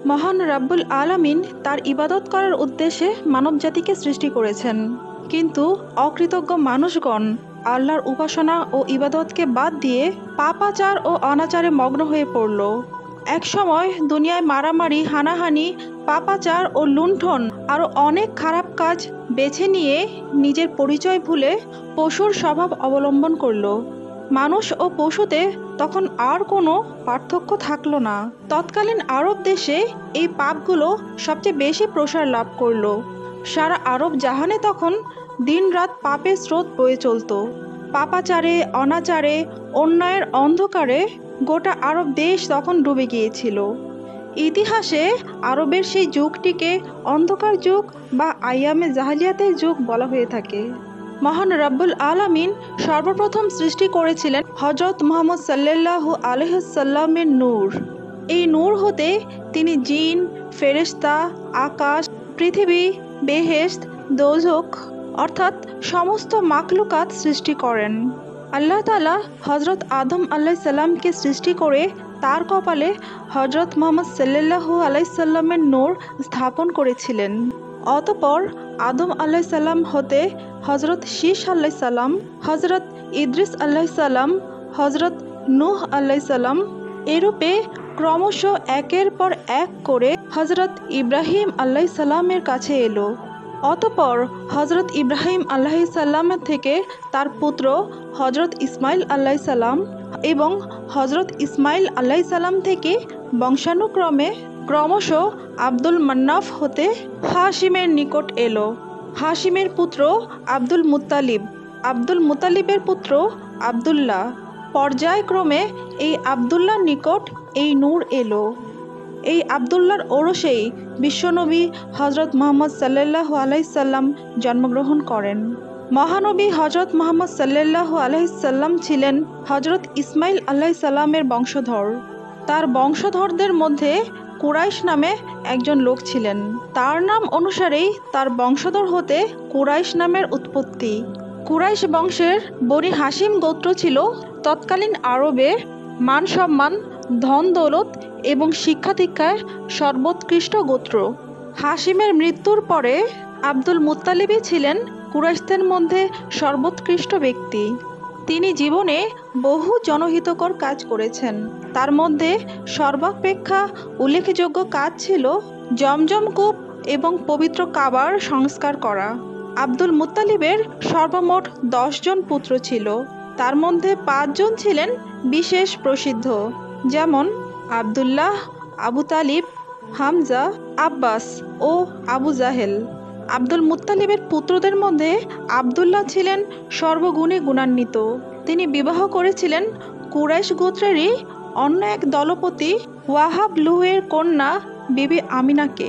মহান রাব্বুল আলামিন তার ইবাদত করার উদ্দেশ্যে মানবজাতিকে সৃষ্টি করেছেন, কিন্তু অকৃতজ্ঞ মানুষগণ আল্লাহর উপাসনা ও ইবাদতকে বাদ দিয়ে পাপাচার ও অনাচারে মগ্ন হয়ে পড়ল। একসময় দুনিয়ায় মারামারি, হানাহানি, পাপাচার ও লুণ্ঠন আরও অনেক খারাপ কাজ বেছে নিয়ে নিজের পরিচয় ভুলে পশুর স্বভাব অবলম্বন করল। মানুষ ও পশুতে তখন আর কোনো পার্থক্য থাকলো না। তৎকালীন আরব দেশে এই পাপগুলো সবচেয়ে বেশি প্রসার লাভ করলো। সারা আরব জাহানে তখন দিনরাত পাপের স্রোত বয়ে চলত। পাপাচারে, অনাচারে, অন্যায়ের অন্ধকারে গোটা আরব দেশ তখন ডুবে গিয়েছিল। ইতিহাসে আরবের সেই যুগটিকে অন্ধকার যুগ বা আইয়ামে জাহিলিয়াতের যুগ বলা হয়ে থাকে। মহান রাব্বুল আলামিন সর্বপ্রথম সৃষ্টি করেছিলেন হজরত মুহাম্মদ সাল্লাল্লাহু আলাইহি সাল্লামের নূর। এই নূর হতে তিনি জিন, ফেরেশতা, আকাশ, পৃথিবী, বেহেশত, দোজখ অর্থাৎ সমস্ত মাখলুকাত সৃষ্টি করেন। আল্লাহ তাআলা হজরত আদম আলাইহিস সালামকে সৃষ্টি করে তার কপালে হজরত মুহাম্মদ সাল্লাল্লাহু আলাইহি সাল্লামের নূর স্থাপন করেছিলেন। অতঃপর আদম আলাইহিস সালাম হতে হজরত শীশ আলাইহিস সালাম, হজরত ইদ্রিস আলাইহিস সালাম, হজরত নূহ আলাইহিস সালাম এরূপে ক্রমশ একের পর এক করে হজরত ইব্রাহিম আলাইহিস সালামের কাছে এলো। অতঃপর হজরত ইব্রাহিম আলাইহিস সালামের থেকে তার পুত্র হজরত ইসমাইল আলাইহিস সালাম এবং হজরত ইসমাইল আলাইহিস সালাম থেকে বংশানুক্রমে ক্রমশ আব্দুল মান্নাফ হতে হাশিমের নিকট এলো। হাশিমের পুত্র আব্দুল মুত্তালিব, আব্দুল মুত্তালিবের পুত্র আব্দুল্লাহ। পর্যায়ক্রমে এই আব্দুল্লাহর নিকট এই নূর এলো। এই আব্দুল্লাহর ওরসেই বিশ্বনবী হজরত মুহাম্মদ সাল্লাল্লাহু আলাইহি সাল্লাম জন্মগ্রহণ করেন। মহানবী হজরত মুহাম্মদ সাল্লাল্লাহু আলাইহি সাল্লাম ছিলেন হজরত ইসমাইল আলাইহিস সালামের বংশধর। তার বংশধরদের মধ্যে কুরাইশ নামে একজন লোক ছিলেন। তার নাম অনুসারেই তার বংশধর হতে কুরাইশ নামের উৎপত্তি। কুরাইশ বংশের বনি হাশিম গোত্র ছিল তৎকালীন আরবে মান সম্মান, ধন দৌলত এবং শিক্ষা দীক্ষায় সর্বোৎকৃষ্ট গোত্র। হাশিমের মৃত্যুর পরে আব্দুল মুত্তালিবই ছিলেন কুরাইশদের মধ্যে সর্বোৎকৃষ্ট ব্যক্তি। তিনি জীবনে বহু জনহিতকর কাজ করেছেন। তার মধ্যে সর্বাপেক্ষা উল্লেখযোগ্য কাজ ছিল জমজম কূপ এবং পবিত্র কাবার সংস্কার করা। আব্দুল মুত্তালিবের সর্বমোট 10 জন পুত্র ছিল। তার মধ্যে 5 জন ছিলেন বিশেষ প্রসিদ্ধ, যেমন আব্দুল্লাহ, আবু তালিব, হামজা, আব্বাস ও আবু জাহেল। আব্দুল মুত্তালিবের পুত্রদের মধ্যে আব্দুল্লাহ ছিলেন সর্বগুণে গুণান্বিত। তিনি বিবাহ করেছিলেন কুরাইশ গোত্রেরই অন্য এক দলপতি ওয়াহাব লুহের কন্যা বিবি আমিনাকে।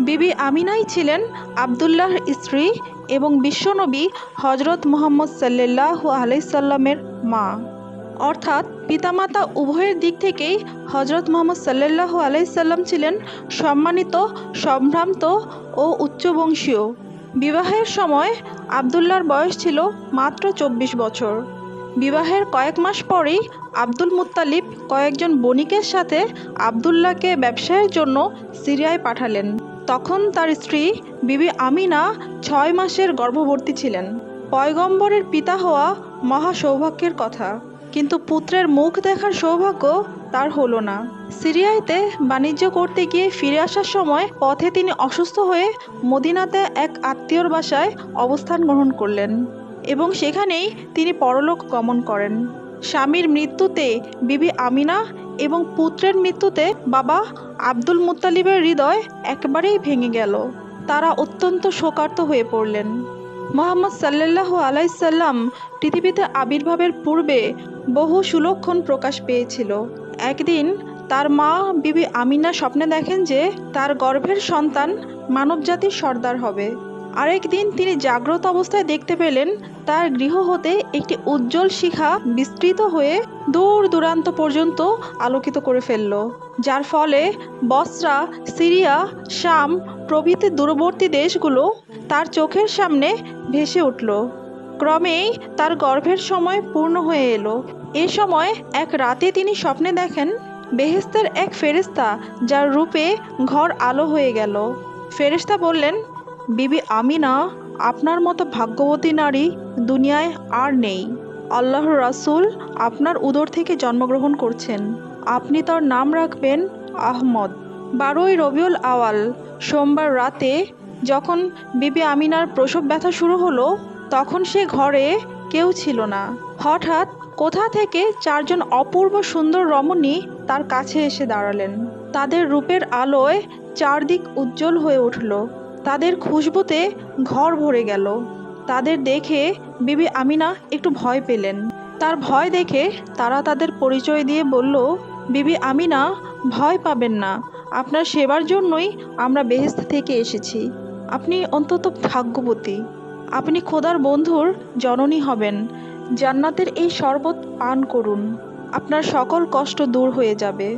বিবি আমিনাই ছিলেন আব্দুল্লাহর স্ত্রী এবং বিশ্বনবী হজরত মুহাম্মদ সাল্লাল্লাহু আলাইহি সাল্লামের মা, অর্থাৎ পিতামাতা উভয়ের দিক থেকেই হজরত মুহাম্মদ সাল্লাল্লাহু আলাইহি সাল্লাম ছিলেন সম্মানিত, সম্ভ্রান্ত ও উচ্চবংশীয়। বিবাহের সময় আব্দুল্লাহর বয়স ছিল মাত্র 24 বছর। বিবাহের কয়েক মাস পরেই আব্দুল মুত্তালিব কয়েকজন বণিকের সাথে আব্দুল্লাহকে ব্যবসায়ের জন্য সিরিয়ায় পাঠালেন। তখন তার স্ত্রী বিবি আমিনা 6 মাসের গর্ভবতী ছিলেন। পয়গম্বরের পিতা হওয়া মহা সৌভাগ্যের কথা, কিন্তু পুত্রের মুখ দেখার সৌভাগ্য তার হলো না। সিরিয়াতে বাণিজ্য করতে গিয়ে ফিরে আসার সময় পথে তিনি অসুস্থ হয়ে মদিনাতে এক আত্মীয়র বাসায় অবস্থান গ্রহণ করলেন এবং সেখানেই তিনি পরলোক গমন করেন। স্বামীর মৃত্যুতে বিবি আমিনা এবং পুত্রের মৃত্যুতে বাবা আব্দুল মুত্তালিবের হৃদয় একেবারেই ভেঙে গেল। তারা অত্যন্ত শোকার্ত হয়ে পড়লেন। মুহাম্মদ সাল্লাল্লাহু আলাইহি সাল্লাম পৃথিবীতে আবির্ভাবের পূর্বে বহু সুলক্ষণ প্রকাশ পেয়েছিল। একদিন তার মা বিবি আমিনা স্বপ্নে দেখেন যে তার গর্ভের সন্তান মানবজাতির সর্দার হবে। আরেকদিন তিনি জাগ্রত অবস্থায় দেখতে পেলেন তার গৃহ হতে একটি উজ্জ্বল শিখা বিস্তৃত হয়ে দূর দূরান্ত পর্যন্ত আলোকিত করে ফেলল, যার ফলে বসরা, সিরিয়া, শাম প্রভৃতি দূরবর্তী দেশগুলো তার চোখের সামনে ভেসে উঠল। ক্রমেই তার গর্ভের সময় পূর্ণ হয়ে এলো। এ সময় এক রাতে তিনি স্বপ্নে দেখেন বেহেশতের এক ফেরেশতা, যার রূপে ঘর আলো হয়ে গেল। ফেরেশতা বললেন, বিবি আমিনা, আপনার মতো ভাগ্যবতী নারী দুনিয়ায় আর নেই। আল্লাহর রাসূল আপনার উদর থেকে জন্মগ্রহণ করছেন। আপনি তার নাম রাখবেন আহমদ। 12ই রবিউল আওয়াল সোমবার রাতে যখন বিবি আমিনার প্রসব ব্যথা শুরু হলো, তখন সে ঘরে কেউ ছিল না। হঠাৎ কোথা থেকে 4 জন অপূর্ব সুন্দর রমণী তার কাছে এসে দাঁড়ালেন। তাদের রূপের আলোয় চারদিক উজ্জ্বল হয়ে উঠল। তাদের খুশবুতে ঘর ভরে গেল। তাদের দেখে বিবি আমিনা একটু ভয় পেলেন। তার ভয় দেখে তারা তাদের পরিচয় দিয়ে বলল, বিবি আমিনা, ভয় পাবেন না, আপনার সেবার জন্যই আমরা বেহেশত থেকে এসেছি। আপনি অন্তত ভাগ্যবতী। আপনি খোদার বন্ধুর জননী হবেন। জান্নাতের এই শরবত পান করুন, আপনার সকল কষ্ট দূর হয়ে যাবে।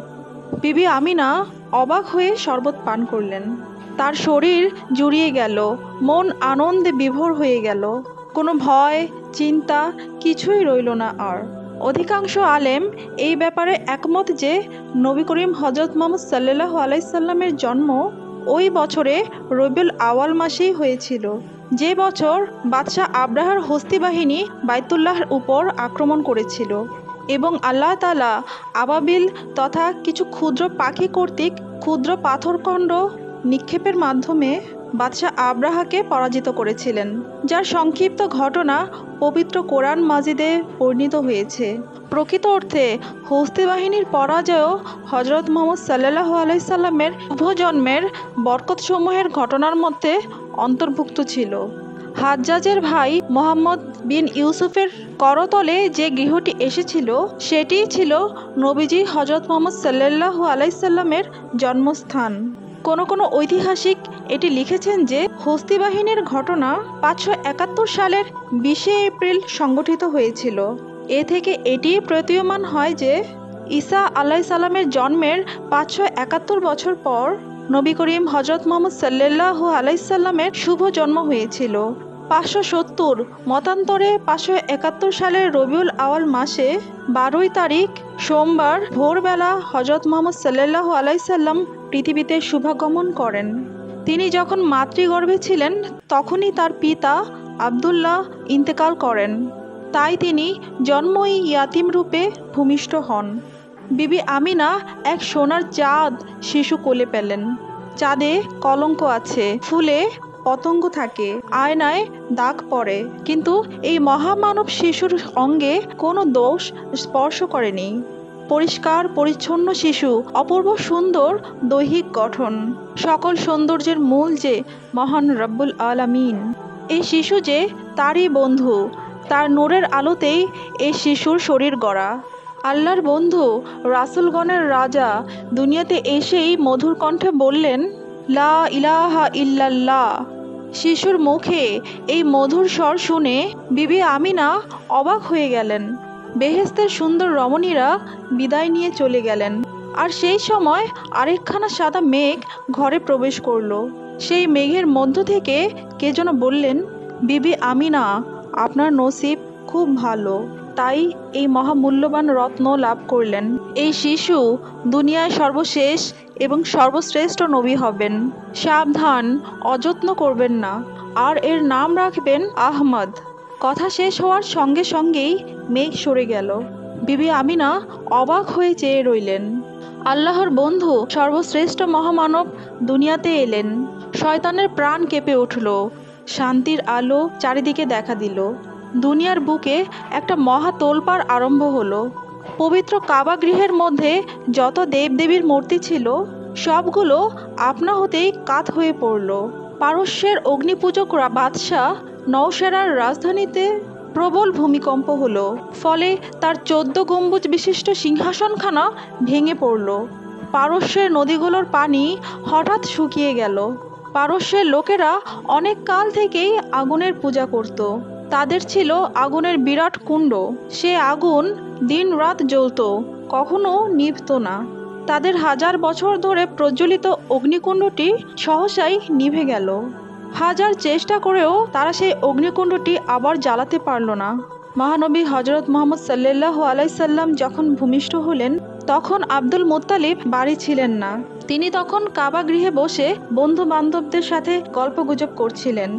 বিবি আমিনা অবাক হয়ে শরবত পান করলেন। তার শরীর জুড়িয়ে গেল, মন আনন্দে বিভোর হয়ে গেল। কোনো ভয় চিন্তা কিছুই রইল না আর। অধিকাংশ আলেম এই ব্যাপারে একমত যে নবী করিম হজরত মুহাম্মদ সাল্লাল্লাহু আলাইহি সাল্লামের জন্ম ওই বছরে রবিউল আওয়াল মাসেই হয়েছিল, যে বছর বাদশাহ আব্রাহার হস্তি বাহিনী বাইতুল্লাহর উপর আক্রমণ করেছিল এবং আল্লাহ তাআলা আবাবিল তথা কিছু ক্ষুদ্র পাখি কর্তৃক ক্ষুদ্র পাথরখণ্ড নিক্ষেপের মাধ্যমে বাদশাহ আব্রাহাকে পরাজিত করেছিলেন, যার সংক্ষিপ্ত ঘটনা পবিত্র কোরআন মাজিদে বর্ণিত হয়েছে। প্রকৃত অর্থে হস্তি বাহিনীর পরাজয়ও হজরত মুহাম্মদ সাল্লাল্লাহু আলাইহি সাল্লামের শুভ জন্মের বরকতসমূহের ঘটনার মধ্যে অন্তর্ভুক্ত ছিল। হাজ্জাজের ভাই মোহাম্মদ বিন ইউসুফের করতলে যে গৃহটি এসেছিল, সেটিই ছিল নবীজি হজরত মুহাম্মদ সাল্লাল্লাহু আলাইহি সাল্লামের জন্মস্থান। কোনো ঐতিহাসিক এটি লিখেছেন যে হস্তি বাহিনীর ঘটনা 571 সালের 20 এপ্রিল সংঘটিত হয়েছিল। এ থেকে এটি প্রতীয়মান হয় যে ঈসা আলাইহিস সালামের জন্মের 571 বছর পর নবী করিম হজরত মুহাম্মদ সাল্লাল্লাহু আলাইহি সাল্লামের শুভ জন্ম হয়েছিল। 570 মতান্তরে 571 সালের রবিউল আওয়াল মাসে 12ই তারিখ সোমবার ভোরবেলা হজরত মুহাম্মদ সাল্লাল্লাহু আলাইহি সাল্লাম পৃথিবীতে শুভাগমন করেন। তিনি যখন মাতৃগর্ভে ছিলেন তখনই তার পিতা আব্দুল্লাহ ইন্তেকাল করেন, তাই তিনি জন্মই ইয়াতিম রূপে ভূমিষ্ঠ হন। বিবি আমিনা এক সোনার চাঁদ শিশু কোলে পেলেন। চাঁদে কলঙ্ক আছে, ফুলে পতঙ্গ থাকে, আয়নায় দাগ পড়ে, কিন্তু এই মহামানব শিশুর অঙ্গে কোনো দোষ স্পর্শ করেনি। পরিষ্কার পরিচ্ছন্ন শিশু, অপূর্ব সুন্দর দৈহিক গঠন, সকল সৌন্দর্যের মূল যে মহান রব্বুল আলামিন। এই শিশু যে তারই বন্ধু, তার নূরের আলোতেই এই শিশুর শরীর গড়া। আল্লাহর বন্ধু রাসূলগণের রাজা দুনিয়াতে এসেই মধুর কণ্ঠে বললেন, লা ইলাহা ইল্লাল্লাহ। শিশুর মুখে এই মধুর স্বর শুনে বিবি আমিনা অবাক হয়ে গেলেন। বেহেশতের সুন্দর রমণীরা বিদায় নিয়ে চলে গেলেন, আর সেই সময় আরেকখানা সাদা মেঘ ঘরে প্রবেশ করল। সেই মেঘের মধ্য থেকে কে যেন বললেন, বিবি আমিনা, আপনার নসিব খুব ভালো, তাই এই মহামূল্যবান রত্ন লাভ করলেন। এই শিশু দুনিয়ায় সর্বশেষ এবং সর্বশ্রেষ্ঠ নবী হবেন। সাবধান, অযত্ন করবেন না, আর এর নাম রাখবেন আহমদ। কথা শেষ হওয়ার সঙ্গে সঙ্গেই মেঘ সরে গেল। বিবি আমিনা অবাক হয়ে চেয়ে রইলেন। আল্লাহর বন্ধু সর্বশ্রেষ্ঠ মহামানব দুনিয়াতে এলেন। শয়তানের প্রাণ কেঁপে উঠল। শান্তির আলো চারিদিকে দেখা দিল। দুনিয়ার বুকে একটা মহা তোলপাড় আরম্ভ হলো। পবিত্র কাবা গৃহের মধ্যে যত দেবদেবীর মূর্তি ছিল, সবগুলো আপনা হতেই কাত হয়ে পড়ল। পারস্যের অগ্নিপূজক বাদশাহ নওশেরার রাজধানীতে প্রবল ভূমিকম্প হলো, ফলে তার 14 গম্বুজ বিশিষ্ট সিংহাসনখানা ভেঙে পড়ল। পারস্যের নদীগুলোর পানি হঠাৎ শুকিয়ে গেল। পারস্যের লোকেরা অনেক কাল থেকেই আগুনের পূজা করত। তাদের ছিল আগুনের বিরাট কুণ্ড। সে আগুন দিন রাত জ্বলত, কখনো নিভত না। তাদের হাজার বছর ধরে প্রজ্বলিত অগ্নিকুণ্ডটি সহসাই নিভে গেল। হাজার চেষ্টা করেও তারা সেই অগ্নিকুণ্ডটি আবার জ্বালাতে পারল না। মহানবী হজরত মুহাম্মদ সাল্লাল্লাহু আলাইহি সাল্লাম যখন ভূমিষ্ঠ হলেন, তখন আব্দুল মুত্তালিব বাড়ি ছিলেন না। তিনি তখন কাবা গৃহে বসে বন্ধু বান্ধবদের সাথে গল্পগুজব করছিলেন।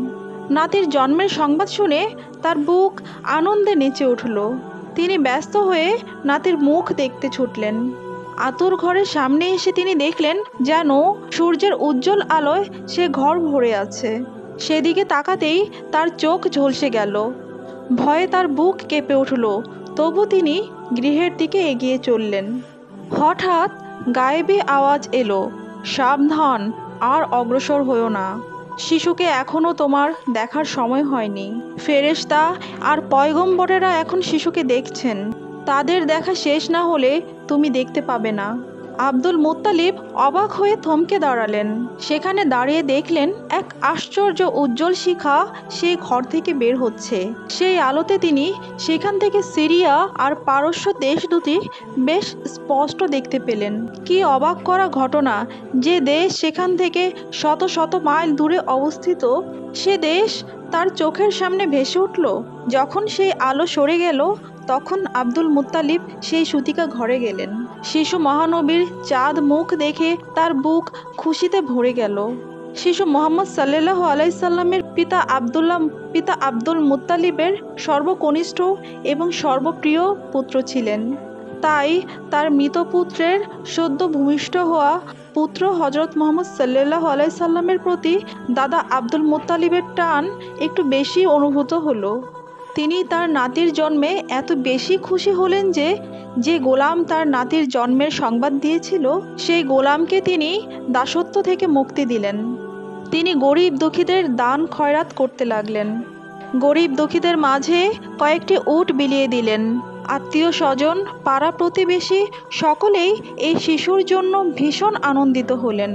নাতির জন্মের সংবাদ শুনে তার বুক আনন্দে নেচে উঠল। তিনি ব্যস্ত হয়ে নাতির মুখ দেখতে ছুটলেন। আতুর ঘরের সামনে এসে তিনি দেখলেন যেন সূর্যের উজ্জ্বল আলোয় সে ঘর ভরে আছে। সেদিকে তাকাতেই তার চোখ ঝলসে গেল। ভয়ে তার বুক কেঁপে উঠল। তবু তিনি গৃহের দিকে এগিয়ে চললেন। হঠাৎ গায়েবী আওয়াজ এলো, সাবধান, আর অগ্রসর হইও না। শিশুকে এখনও তোমার দেখার সময় হয়নি। ফেরেশতা আর পয়গম্বরেরা এখন শিশুকে দেখছেন। তাদের দেখা শেষ না হলে তুমি দেখতে পাবে না। আব্দুল মুত্তালিব অবাক হয়ে থমকে দাঁড়ালেন। সেখানে দাঁড়িয়ে দেখলেন এক আশ্চর্য উজ্জ্বল শিখা সেই ঘর থেকে বের হচ্ছে। সেই আলোতে তিনি সেখান থেকে সিরিয়া আর পারস্য দেশ দুটি বেশ স্পষ্ট দেখতে পেলেন। কি অবাক করা ঘটনা! যে দেশ সেখান থেকে শত শত মাইল দূরে অবস্থিত, সে দেশ তার চোখের সামনে ভেসে উঠল। যখন সেই আলো সরে গেল তখন আব্দুল মুত্তালিব সেই সুতিকা ঘরে গেলেন। শিশু মহানবীর চাঁদ মুখ দেখে তার বুক খুশিতে ভরে গেল। শিশু মোহাম্মদ সাল্লাল্লাহু আলাইহি সাল্লামের পিতা আব্দুল মুত্তালিবের সর্বকনিষ্ঠ এবং সর্বপ্রিয় পুত্র ছিলেন। তাই তার মৃত পুত্রের সদ্য ভূমিষ্ঠ হওয়া পুত্র হজরত মোহাম্মদ সাল্লাল্লাহু আলাইহি সাল্লামের প্রতি দাদা আব্দুল মুত্তালিবের টান একটু বেশি অনুভূত হলো। তিনি তার নাতির জন্মে এত বেশি খুশি হলেন যে গোলাম তার নাতির জন্মের সংবাদ দিয়েছিল, সেই গোলামকে তিনি দাসত্ব থেকে মুক্তি দিলেন। তিনি গরিব দুঃখীদের দান খয়রাত করতে লাগলেন। গরিব দুঃখীদের মাঝে কয়েকটি উট বিলিয়ে দিলেন। আত্মীয় স্বজন, পাড়া প্রতিবেশী সকলেই এই শিশুর জন্য ভীষণ আনন্দিত হলেন।